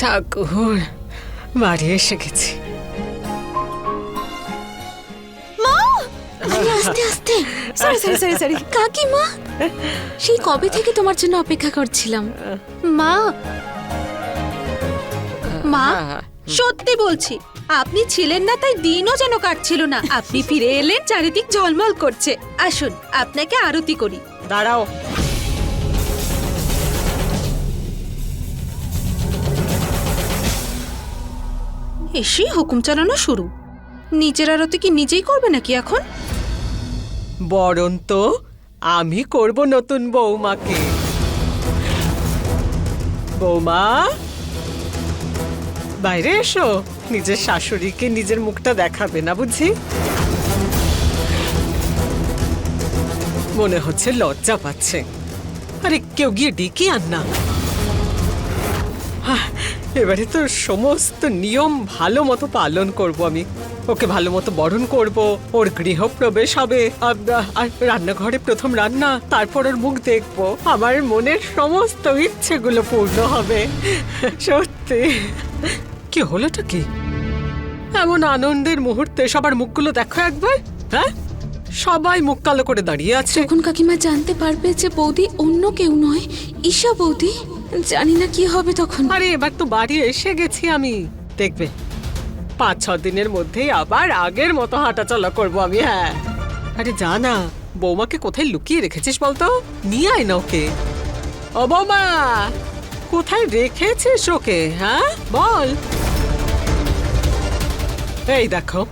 ঠাকুর, বাড়ি এসে গেছি। আস্তে আস্তে, সরি সরি সরি সরি। কাকিমা, সেই কবে থেকে তোমার জন্য অপেক্ষা করছিলাম। মা, মা, সত্যি বলছি, আপনি ছিলেন না তাই দিনও যেন কাটছিল না। আপনি ফিরে এলেন, চারিদিক ঝলমল করছে। আসুন, আপনাকে আরতি করি। দাঁড়াও, এসেই হুকুম চালানো শুরু। নিজের আরতি কি নিজেই করবে নাকি এখন? বরং তো আমি করব নতুন বৌমাকে। বৌমা, বাইরে এসো। নিজের শাশুড়িকে নিজের মুখটা দেখাবে না বুঝি? মনে হচ্ছে লজ্জা পাচ্ছে। আরে কেউ গিয়ে ডেকে আন না। এবারে তো সমস্ত নিয়ম ভালো মতো পালন করব আমি। ওকে ভালো মতো বরণ করব, ওর গৃহপ্রবেশ হবে, আর রান্নাঘরে প্রথম রান্না, তারপর ওর মুখ দেখব। আমার মনের সমস্ত ইচ্ছেগুলো পূর্ণ হবে। সত্যি। কি হলোটা কি? এমন আনন্দের মুহূর্তে সবার মুখগুলো দেখো একবার। হ্যাঁ, সবাই মুখ কালো করে দাঁড়িয়ে আছে। যখন কাকিমা জানতে পারবে যে বৌদি অন্য কেউ নয়, ঈশা বৌদি, জানি না কি হবে তখন। আরে এবার তো বাড়ি এসে গেছি আমি, দেখবে 5-6 দিনের মধ্যেই আবার আগের মতো হাঁটাচলা করবো আমি। হ্যাঁ, আরে জানা, বৌমাকে কোথায় লুকিয়ে রেখেছিস বলতো? নিয়ে আয় না ওকে। ও বৌমা, কোথায় রেখেছিস ওকে? হ্যাঁ বল। এই দেখো,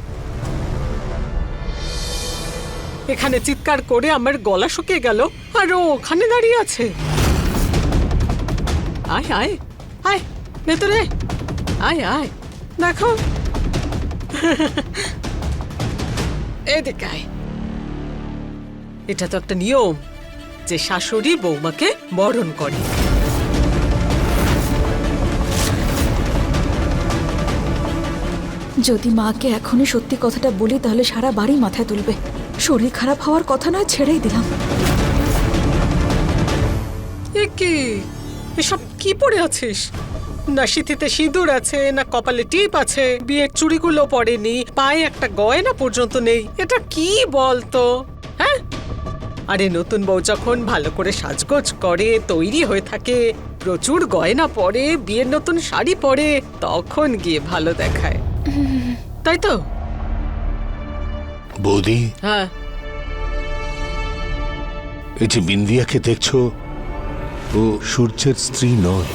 এখানে চিৎকার করে আমার গলা শুকিয়ে গেল, আর ও ওখানে দাঁড়িয়ে আছে। আয় আয় আয় ভেতরে, আয় আয়, দেখো। এদিকে আয়। এটা তো একটা নিয়ম যে শাশুড়ি বৌমাকে বরণ করে। যদি মাকে এখনই সত্যি কথাটা বলি তাহলে সারা বাড়ি মাথায় তুলবে। শরীর খারাপ হওয়ার কথা নয়, ছেড়েই দিলাম। এ কি, এসব কি পরে আছিস? না সিঁথিতে সিঁদুর আছে, না কপালে টিপ আছে, বিয়ের চুড়িগুলো পরেনি, পায়ে একটা গয়না পর্যন্ত নেই। এটা কি বলতো? হ্যাঁ, আরে নতুন বউ যখন ভালো করে সাজগোজ করে, তৈরি হয়ে থাকে, প্রচুর গয়না পরে, বিয়ের নতুন শাড়ি পরে, তখন গিয়ে ভালো দেখায়, তাই তো? বৌদি, হ্যাঁ, এই যে বিন্দিয়াকে দেখছো, ও সূর্যের স্ত্রী নয়।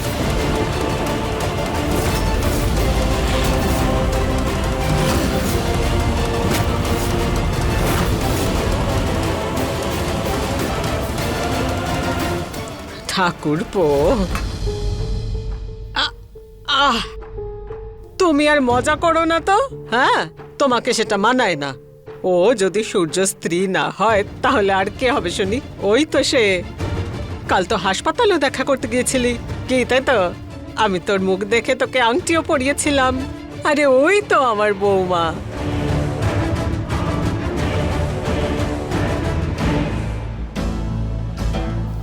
ঠাকুরপো, তুমি আর মজা করো না তো। হ্যাঁ, তোমাকে সেটা মানায় না। ও যদি সূর্য স্ত্রী না হয় তাহলে আর কে হবে শুনি? ওই তো সে। কাল তো হাসপাতালেও দেখা করতে গিয়েছিলি, কি তাই তো? আমি তোর মুখ দেখে তোকে আংটিও পরিয়েছিলাম। আরে ওই তো আমার বৌমা।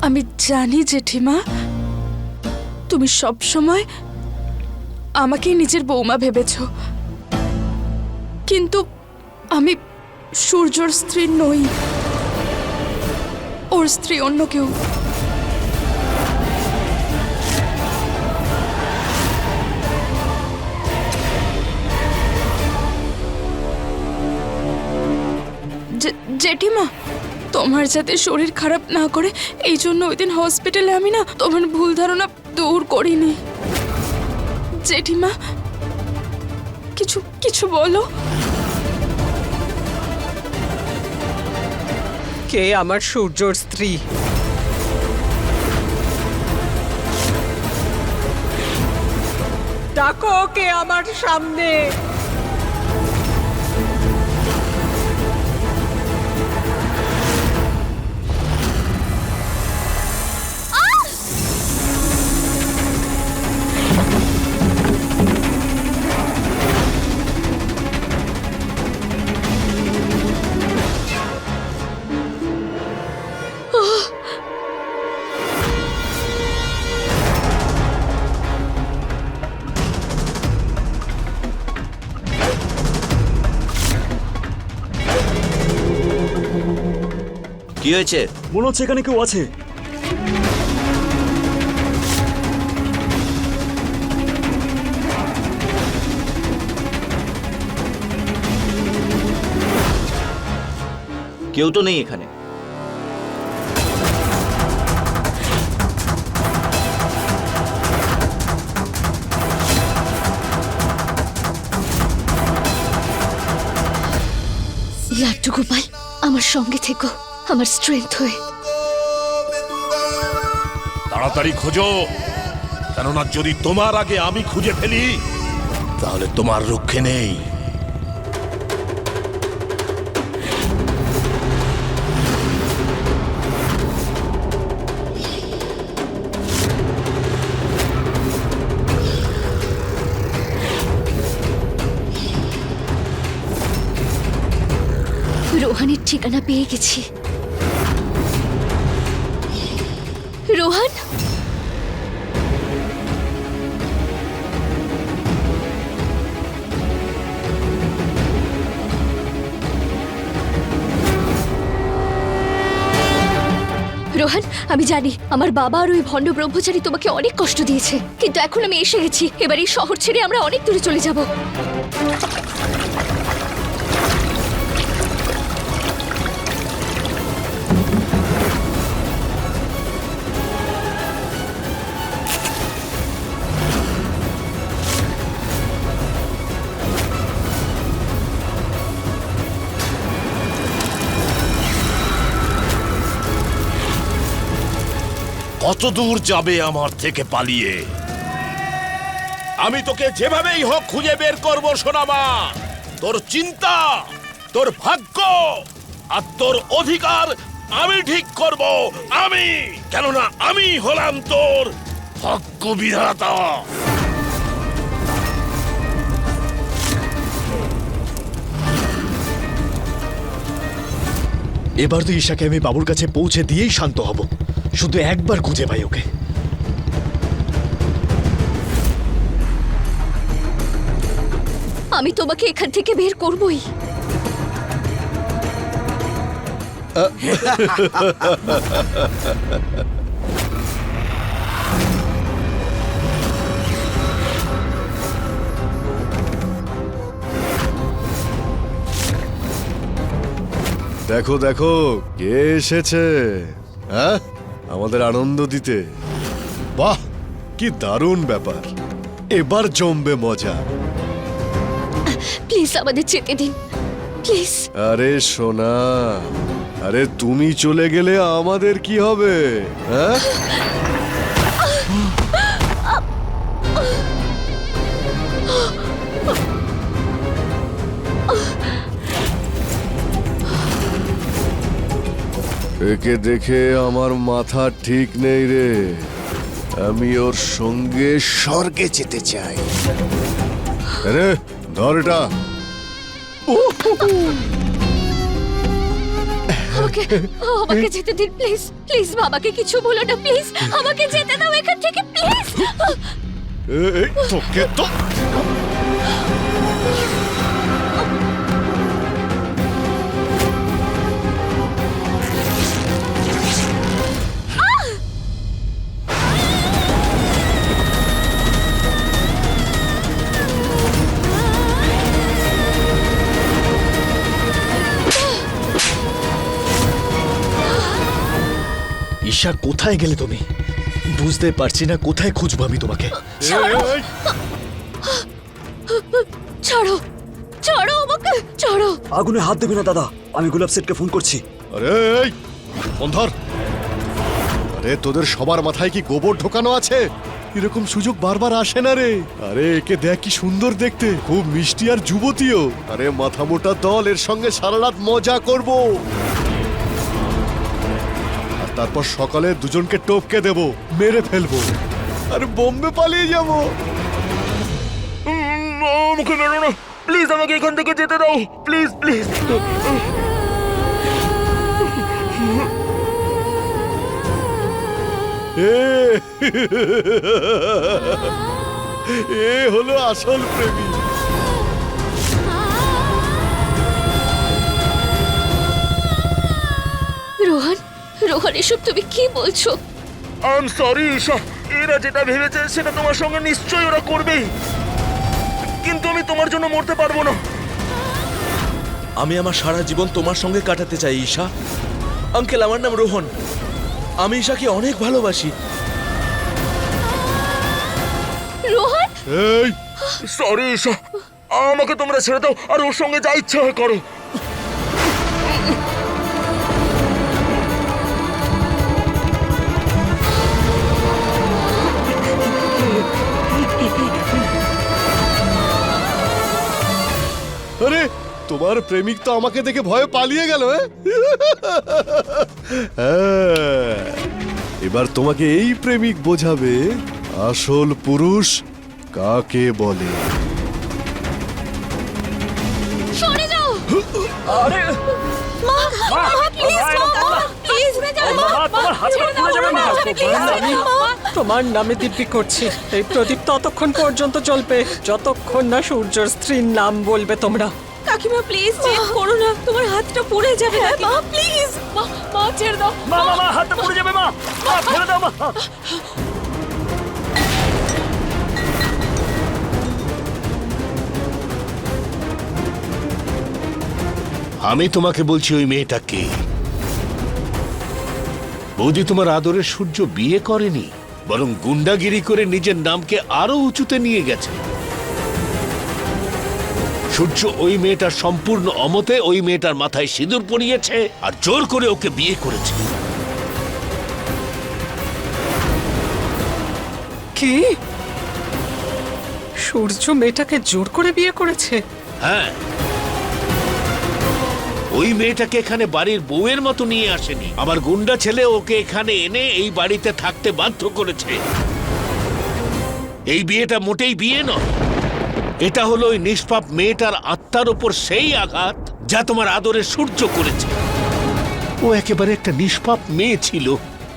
আমি জানি জেঠিমা, তুমি সব সময় আমাকেই নিজের বৌমা ভেবেছ, কিন্তু আমি সূর্যর স্ত্রী নই। ওর স্ত্রী অন্য কেউ। জেঠিমা, তোমার যাতে শরীর খারাপ না করে এই জন্য ওই দিন হসপিটালে আমি না তোমার ভুল ধারণা দূর করিনি। জেঠিমা, কিছু কিছু বলো। কে আমার সূর্যর স্ত্রী? ডাকো কে আমার সামনে। কি হয়েছে? মনে হচ্ছে এখানে কেউ আছে। কেউ তো নেই এখানে। লাড্ডু গোপাল, আমার সঙ্গে থেকো, আমার স্ট্রেংথ হয়ে। তাড়াতাড়ি খোঁজো, কেননা যদি তোমার আগে আমি খুঁজে ফেলি তাহলে তোমার রক্ষে নেই। রোহানের ঠিকানা পেয়ে গেছি। রোহান, রোহান, আমি জানি আমার বাবা আর ওই ভণ্ড ব্রহ্মচারী তোমাকে অনেক কষ্ট দিয়েছে, কিন্তু এখন আমি এসে গেছি। এবার এই শহর ছেড়ে আমরা অনেক দূরে চলে যাব। কত দূর যাবে আমার থেকে পালিয়ে? আমি তোকে যেভাবেই হোক খুঁজে বের করব সোনামা। তোর চিন্তা, তোর ভাগ্য আর তোর অধিকার আমি ঠিক করব। আমি, কেননা আমি হলাম তোর ভাগ্য বিধাতা। এবার তো ঈশাকে আমি বাবুর কাছে পৌঁছে দিয়েই শান্ত হব। শুধু একবার খুঁজে পাই ওকে। আমি তোমাকে এখান থেকে বের করবই। দেখো দেখো কে এসেছে, হ্যাঁ, আমাদের আনন্দ দিতে। বাহ, কি দারুণ ব্যাপার, এবার জমবে মজা। প্লিজ আমাদের যেতে দিন, প্লিজ। আরে সোনা, আরে তুমি চলে গেলে আমাদের কি হবে, হ্যাঁ? একে দেখে আমার মাথা ঠিক নেই রে। আমি ওর সঙ্গে স্বর্গে যেতে চাই। আরে ধর এটা। আমাকে আমাকে যেতে দিন প্লিজ, প্লিজ। বাবাকে কিছু বলো না প্লিজ, আমাকে যেতে দাও এখান থেকে প্লিজ। এই তোকে তো ঈশা, কোথায় গেলে তুমি? বুঝতে পারছি না কোথায় খুঁজবো আমি তোমাকে। ছাড়ো, ছাড়ো আমাকে, ছাড়ো। আগুনে হাত দেবে না দাদা, আমি গুলাব সেটকে ফোন করছি। আরে এই ফোন ধর। আরে তোদের সবার মাথায় কি গোবর ঢোকানো আছে? এরকম সুযোগ বারবার আসে না রে। আরে একে দেখ কি সুন্দর দেখতে, খুব মিষ্টি আর যুবতীও। আরে মাথা মোটা দল, এর সঙ্গে সারা রাত মজা করব। আর তারপর সকালে দুজনকে টপকে দেব, মেরে ফেলবো আর বোম্বে পালিয়ে যাব। আমাকে মেরো না প্লিজ, আমাকে এখান থেকে যেতে দাও প্লিজ, প্লিজ। এ হলো আসল প্রেমী। রোহন, রোহন, এসব তুমি কি বলছো? আই এম সরি ঈশা, এরা যেটা ভেবেছে সেটা তোমার সঙ্গে নিশ্চয়ই ওরা করবেই, কিন্তু আমি তোমার জন্য মরতে পারবো না। আমি আমার সারা জীবন তোমার সঙ্গে কাটাতে চাই ঈশা। আঙ্কেল, আমার নাম রোহন, আমি ঈশাকে অনেক ভালোবাসি। রোহন, এই সরি ঈশা, আমাকে তোমরা ছেড়ে দাও আর ওর সঙ্গে যা ইচ্ছা হয় করো। আরে তোমার প্রেমিক তো আমাকে দেখে ভয়ে পালিয়ে গেল। হ্যাঁ, এবার তোমাকে এই প্রেমিক বোঝাবে আসল পুরুষ কাকে বলে। সরে যাও। আরে মা, মা, প্লিজ, মা, প্লিজ, তোমার নামে দিব্যি করছি, এই প্রদীপ ততক্ষণ পর্যন্ত চলবে যতক্ষণ না সূর্যর স্ত্রীর নাম বলবে তোমরা। কাকিমা প্লিজ জেদ করো না, তোমার হাতটা পুড়ে যাবে। মা প্লিজ, মা, মা ছেড়ে দাও। মা, মা, মা, হাতটা পড়ে যাবে। মা, মা, ফেলে দাও মা। আমি তোমাকে বলছি ওই মেয়েটা কে? বৌদি, তোমার আদরের সূর্য বিয়ে করেনি, বরং গুন্ডাগিরি করে নিজের নামকে আরো উঁচুতে নিয়ে গেছে। সূর্য ওই মেয়েটার সম্পূর্ণ অমতে ওই মেয়েটার মাথায় সিঁদুর পরিয়েছে আর জোর করে ওকে বিয়ে করেছে। কি? সূর্য মেয়েটাকে জোর করে বিয়ে করেছে? হ্যাঁ, ওই মেয়েটাকে এখানে বাড়ির বউয়ের মতো নিয়ে আসেনি, আমার গুন্ডা ছেলে ওকে এখানে এনে এই বাড়িতে থাকতে বাধ্য করেছে। এই বিয়েটা মোটেই বিয়ে নয়, এটা হলো ওই নিষ্পাপ মেয়েটার আত্মার ওপর সেই আঘাত যা তোমার আদরের সূর্য করেছে। ও একেবারে একটা নিষ্পাপ মেয়ে ছিল,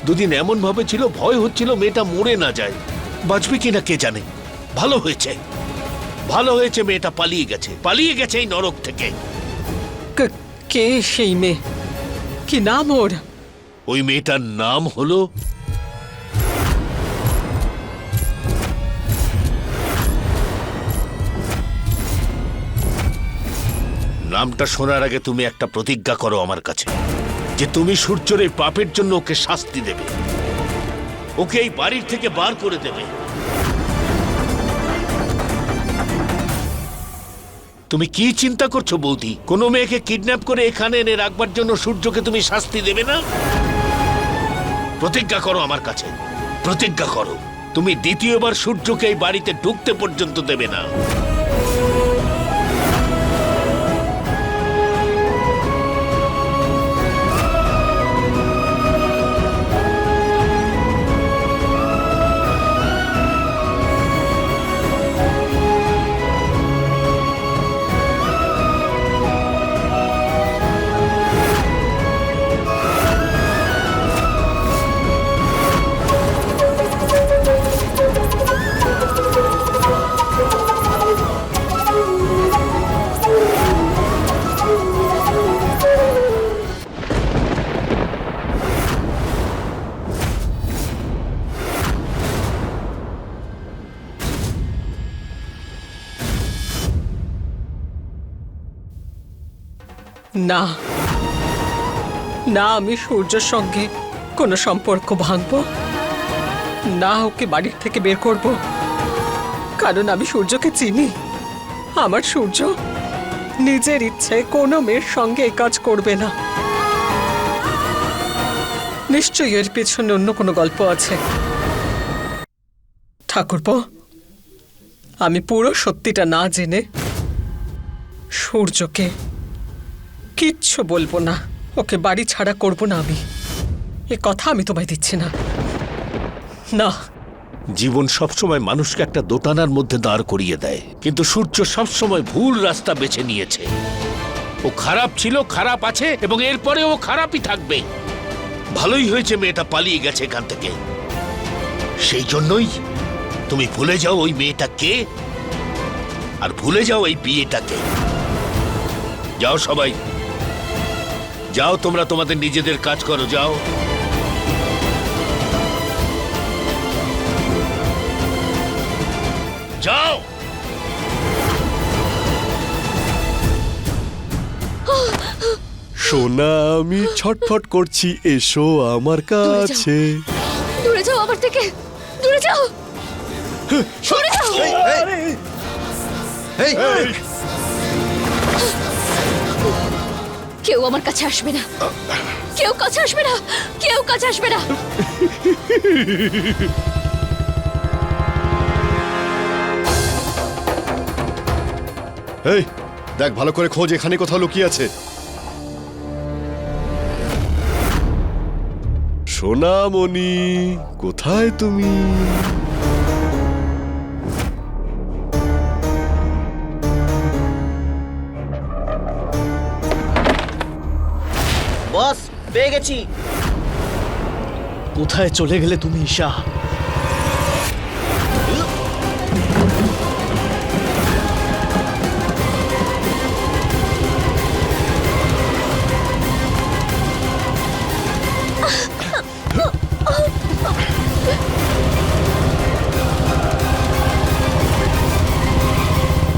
দুদিন এমন ভাবে ছিল ভয় হচ্ছিল মেয়েটা মরে না যায়, বাঁচবে কিনা কে জানে। ভালো হয়েছে, ভালো হয়েছে মেয়েটা পালিয়ে গেছে এই নরক থেকে। কে সেই মেয়ে? কি নাম ওর? ওই মেয়েটার নাম হলো নামটা শোনার আগে তুমি একটা প্রতিজ্ঞা করো আমার কাছে, যে তুমি সূর্যের এই পাপের জন্য ওকে শাস্তি দেবে, ওকে এই বাড়ির থেকে বার করে দেবে। তুমি কি চিন্তা করছো বৌদি? কোনো মেয়েকে কিডন্যাপ করে এখানে এনে রাখবার জন্য সূর্যকে তুমি শাস্তি দেবে না? প্রতিজ্ঞা করো আমার কাছে, প্রতিজ্ঞা করো তুমি দ্বিতীয়বার সূর্যকে এই বাড়িতে ঢুকতে পর্যন্ত দেবে না। না না, আমি সূর্যের সঙ্গে কোনো সম্পর্ক ভাঙবো না, ওকে বাড়ির থেকে বের করব, কারণ আমি সূর্যকে চিনি। আমার সূর্য নিজের ইচ্ছে কোনো মেয়ের সঙ্গে এই কাজ করবে না। নিশ্চয়ই এর পেছনে অন্য কোনো গল্প আছে। ঠাকুরপো, আমি পুরো সত্যিটা না জেনে সূর্যকে কিচ্ছু বলবো না, ওকে বাড়ি ছাড়া করবো না আমি। এ কথা আমি তোমায় দিচ্ছি না। না, জীবন সবসময় মানুষকে একটা দোটানার মধ্যে দাঁড় করিয়ে দেয়, কিন্তু সূর্য সবসময় ভুল রাস্তা বেছে নিয়েছে। ও খারাপ ছিল, খারাপ আছে এবং এরপরে ও খারাপই থাকবে। ভালোই হয়েছে মেয়েটা পালিয়ে গেছে এখান থেকে। সেই জন্যই তুমি ভুলে যাও ওই মেয়েটা কে, আর ভুলে যাও এই বিয়েটাকে। যাও সবাই, যাও তোমরা তোমাদের নিজেদের কাজ করো, যাও। যাও। সোনা আমি ছটফট করছি, এসো আমার কাছে। দূরে যাও আমার থেকে, দূরে যাও, সরে যাও। কেউ আমার কাছে আসবে না, কেউ কাছে আসবে না, কেউ কাছে আসবে না। এই দেখ, ভালো করে খোঁজ, এখানে কোথাও লুকিয়ে আছে। সোনামণি, কোথায় তুমি? বস, পেয়ে গেছি। কোথায় চলে গেলে তুমি ঈশা?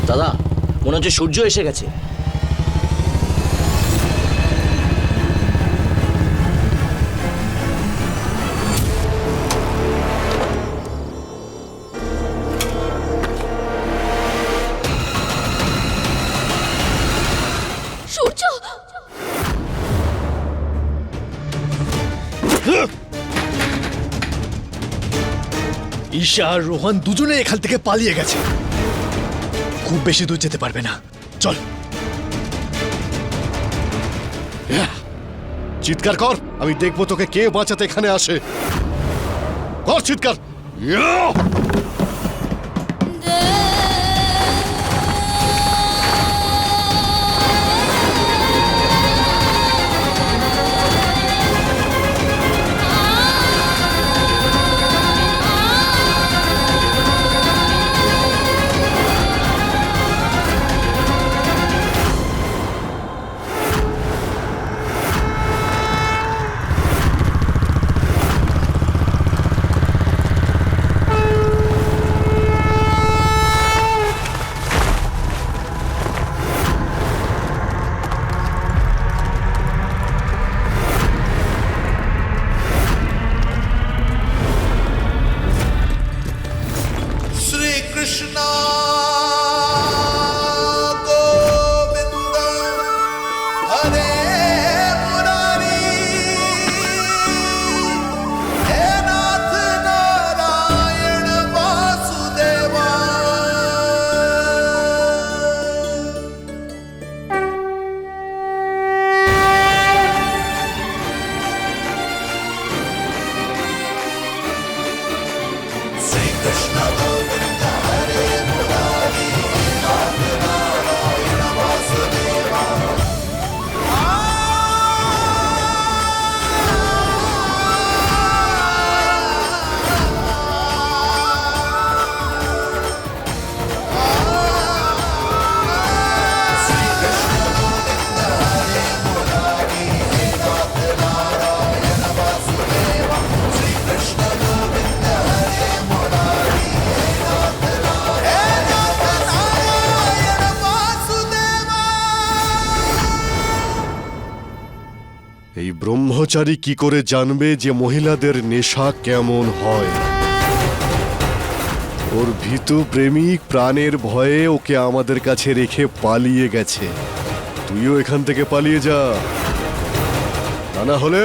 দাদা, মনে হচ্ছে সূর্য এসে গেছে। সূর্য, ঈশা আর রোহন দুজনে এখান থেকে পালিয়ে গেছে। খুব বেশি দূর যেতে পারবে না, চল। চিৎকার কর, আমি দেখবো তোকে কে বাঁচাতে এখানে আসে। কর চিৎকার। এই ব্রহ্মচারী কি করে জানবে যে মহিলাদের নেশা কেমন হয়? ওর ভীতু প্রেমিক প্রাণের ভয়ে ওকে আমাদের কাছে রেখে পালিয়ে গেছে। তুইও এখান থেকে পালিয়ে যা, তা না হলে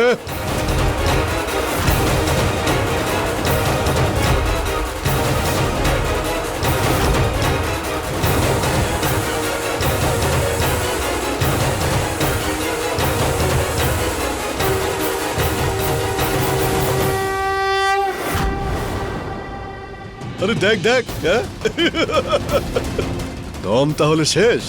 আরে দেখ দেখ, হ্যাঁ? দম তাহলে শেষ।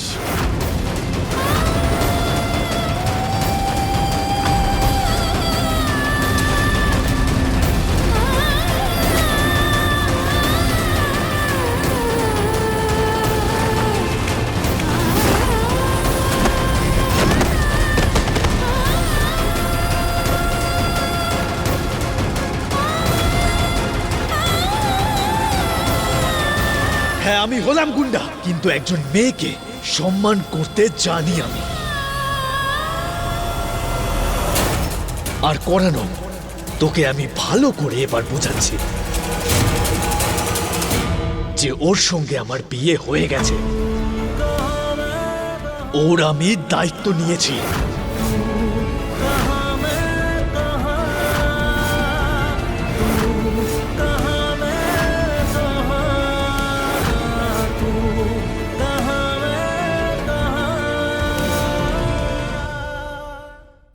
হ্যাঁ আমি হলাম গুন্ডা, কিন্তু একজন মেয়েকে সম্মান করতে জানি আমি। আর করানো তোকে আমি ভালো করে এবার বোঝাচ্ছি যে ওর সঙ্গে আমার বিয়ে হয়ে গেছে, ওর আমি দায়িত্ব নিয়েছি।